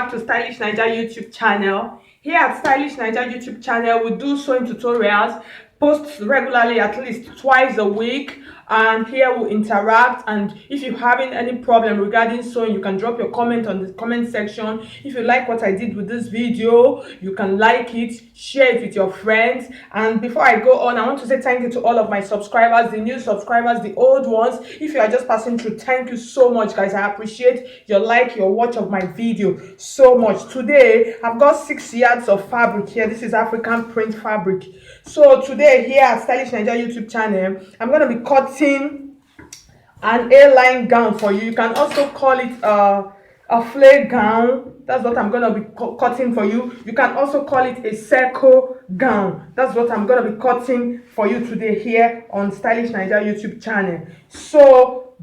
back to Stylish Niger YouTube channel. Here at Stylish Niger YouTube channel, we do sewing tutorials, post regularly at least twice a week, and here we interact. And if you're having any problem regarding sewing, you can drop your comment on the comment section. If you like what I did with this video, you can like it, share it with your friends. And before I go on, I want to say thank you to all of my subscribers, the new subscribers, the old ones. If you are just passing through, thank you so much, guys. I appreciate your like, your watch of my video so much. Today I've got 6 yards of fabric here. This is African print fabric. So today here at Stylish Niger YouTube channel, I'm going to be cutting an A-line gown for you. You can also call it a flare gown. That's what I'm going to be cutting for you. You can also call it a circle gown. That's what I'm going to be cutting for you today here on Stylish Niger YouTube channel. So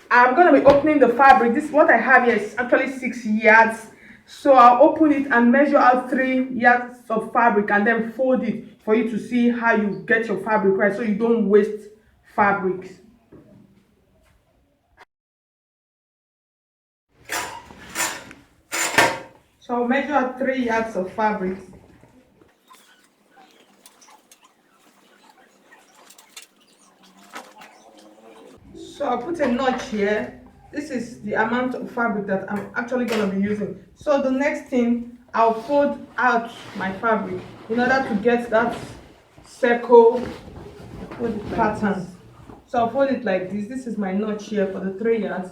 I'm going to be opening the fabric. This, what I have here, is actually 6 yards. So I'll open it and measure out 3 yards of fabric and then fold it for you to see how you get your fabric right, so you don't waste fabrics. So I'll measure out 3 yards of fabric. So I'll put a notch here. This is the amount of fabric that I'm actually going to be using. So the next thing, I'll fold out my fabric in order to get that circle pattern. So I'll fold it like this. This is my notch here for the 3 yards.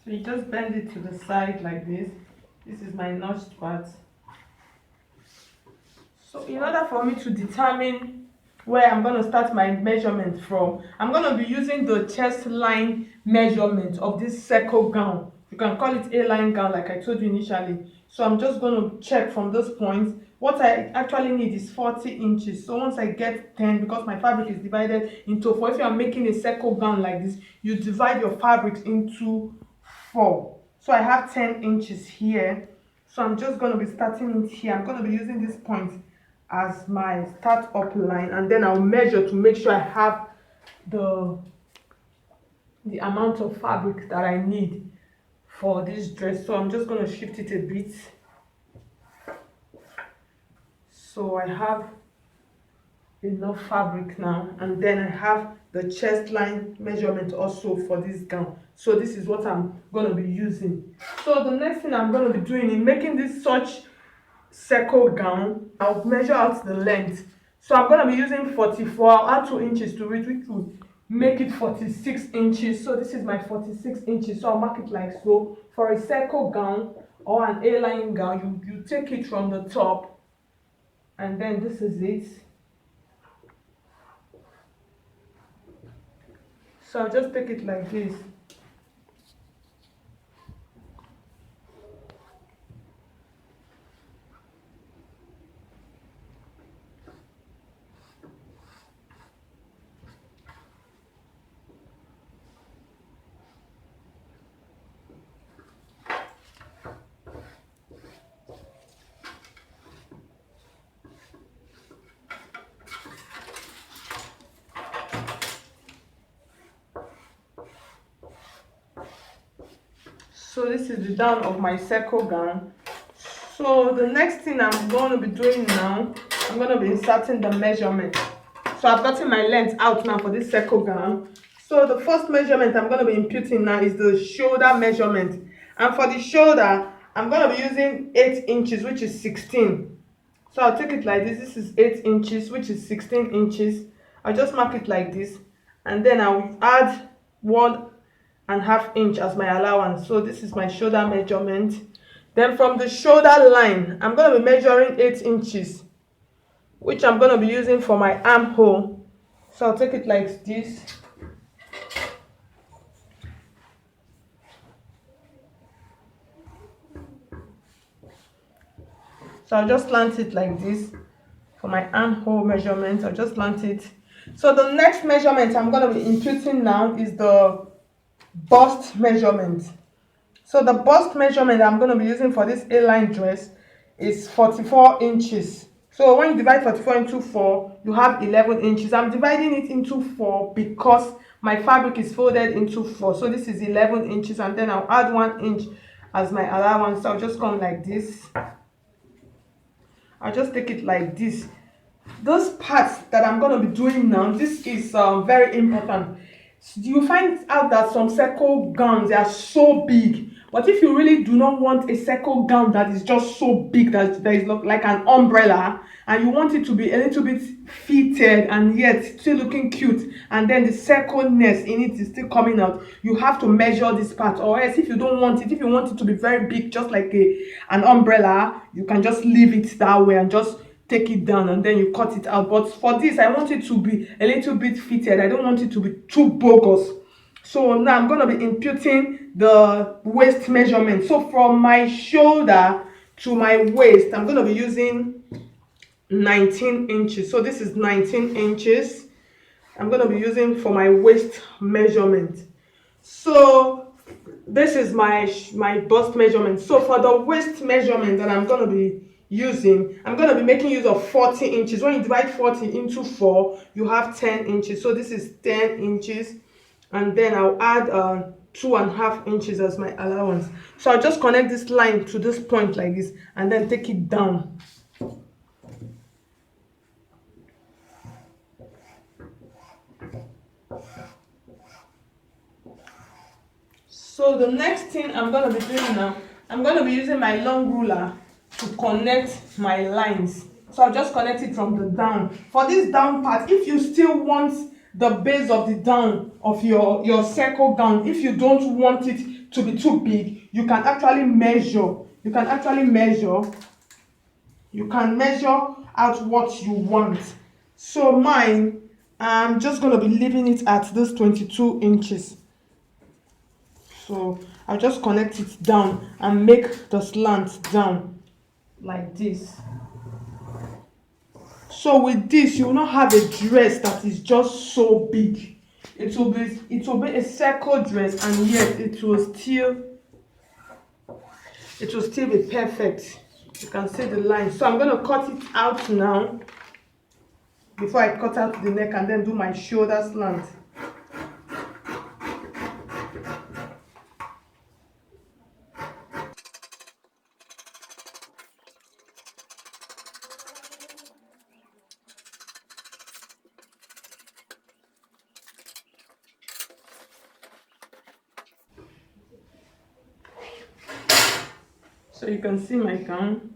So you just bend it to the side like this. This is my notched part. So in order for me to determine where I'm going to start my measurement from, I'm going to be using the chest line measurement of this circle gown. You can call it A-line gown like I told you initially. So I'm just going to check from those points. What I actually need is 40 inches. So once I get 10, because my fabric is divided into 4, if you are making a circle gown like this, you divide your fabrics into 4. So I have 10 inches here. So I'm just going to be starting it here. I'm going to be using this point as my start up line, and then I'll measure to make sure I have the amount of fabric that I need for this dress. So I'm just going to shift it a bit. So I have enough fabric now, and then I have the chest line measurement also for this gown. So this is what I'm going to be using. So the next thing I'm going to be doing in making this such circle gown, I'll measure out the length. So I'm going to be using 44. I'll add 2 inches to it, which will make it 46 inches. So this is my 46 inches. So I'll mark it like so. For a circle gown or an A-line gown, you take it from the top, and then this is it. So I'll just take it like this. So this is the down of my circle gown. So the next thing I'm going to be doing now, I'm going to be inserting the measurement. So I've gotten my length out now for this circle gown. So the first measurement I'm going to be imputing now is the shoulder measurement. And for the shoulder, I'm going to be using 8 inches, which is 16. So I'll take it like this. This is 8 inches, which is 16 inches. I'll just mark it like this. And then I'll add 1.5 inch as my allowance. So this is my shoulder measurement. Then from the shoulder line, I'm going to be measuring 8 inches, which I'm going to be using for my armhole. So I'll take it like this. So I'll just slant it like this for my armhole measurement. I'll just slant it. So the next measurement I'm going to be imputing now is the bust measurement. So the bust measurement I'm going to be using for this A-line dress is 44 inches. So when you divide 44 into 4, you have 11 inches. I'm dividing it into 4 because my fabric is folded into 4, so this is 11 inches, and then I'll add 1 inch as my allowance. So I'll just come like this. I'll just take it like this. Those parts that I'm going to be doing now, this is very important. You find out that some circle gowns, they are so big, but if you really do not want a circle gown that is just so big that is like an umbrella, and you want it to be a little bit fitted and yet still looking cute, and then the circleness in it is still coming out, you have to measure this part. Or else, if you don't want it, if you want it to be very big, just like an umbrella, you can just leave it that way and just take it down and then you cut it out. But for this, I want it to be a little bit fitted. I don't want it to be too bogus. So now I'm going to be imputing the waist measurement. So from my shoulder to my waist, I'm going to be using 19 inches. So this is 19 inches I'm going to be using for my waist measurement. So this is my bust measurement. So for the waist measurement that I'm going to be using, I'm going to be making use of 40 inches. When you divide 40 into 4, you have 10 inches. So this is 10 inches, and then I'll add 2.5 inches as my allowance. So I'll just connect this line to this point like this, and then take it down. So the next thing I'm going to be doing now, I'm going to be using my long ruler to connect my lines. So I'll just connect it from the down. For this down part, if you still want the base of the down of your circle gown, if you don't want it to be too big, you can actually measure. You can measure out what you want. So mine, I'm just going to be leaving it at this 22 inches. So I'll just connect it down and make the slant down like this. So with this, you will not have a dress that is just so big. It will be a circle dress, and yet it will still be perfect. You can see the line. So I'm going to cut it out now before I cut out the neck and then do my shoulder slant. So you can see my gown.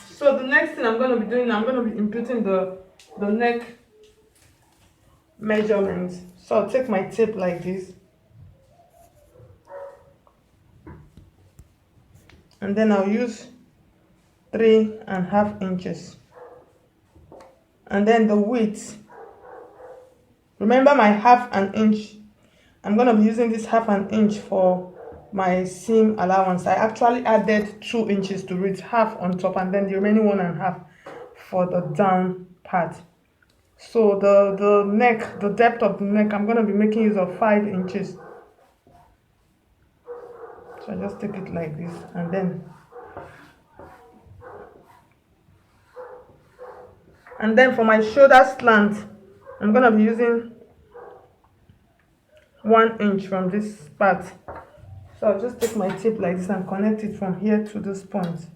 So the next thing I'm going to be doing, I'm going to be imputing the neck measurements. So I'll take my tape like this, and then I'll use 3.5 inches. And then the width, remember my 1/2 inch, I'm going to be using this 1/2 inch for my seam allowance. I actually added 2 inches to reach half on top, and then the remaining 1.5 for the down part. So the neck, the depth of the neck, I'm going to be making use of 5 inches. So I just take it like this, and then for my shoulder slant, I'm going to be using 1 inch from this part. So I'll just take my tape like this and connect it from here to this point.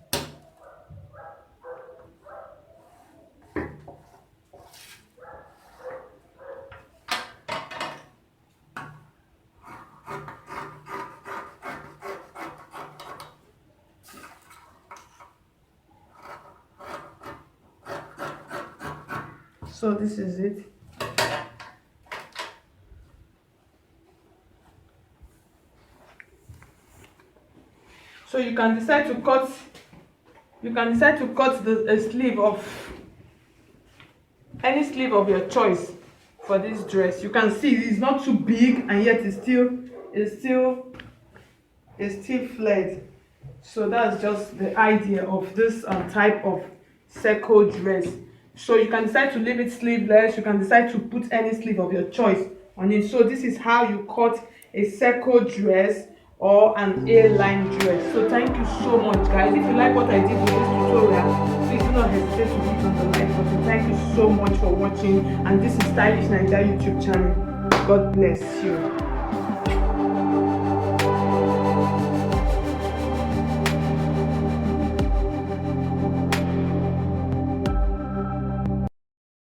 So this is it. So you can decide to cut a sleeve of any sleeve of your choice for this dress. You can see it's not too big, and yet it's still flared. So that's just the idea of this type of circle dress. So you can decide to leave it sleeveless. You can decide to put any sleeve of your choice on it. So this is how you cut a circle dress or an A-line dress. So thank you so much, guys. If you like what I did with this tutorial, please do not hesitate to hit on the like button. Thank you so much for watching, and this is Stylish Nigeria YouTube channel. God bless you.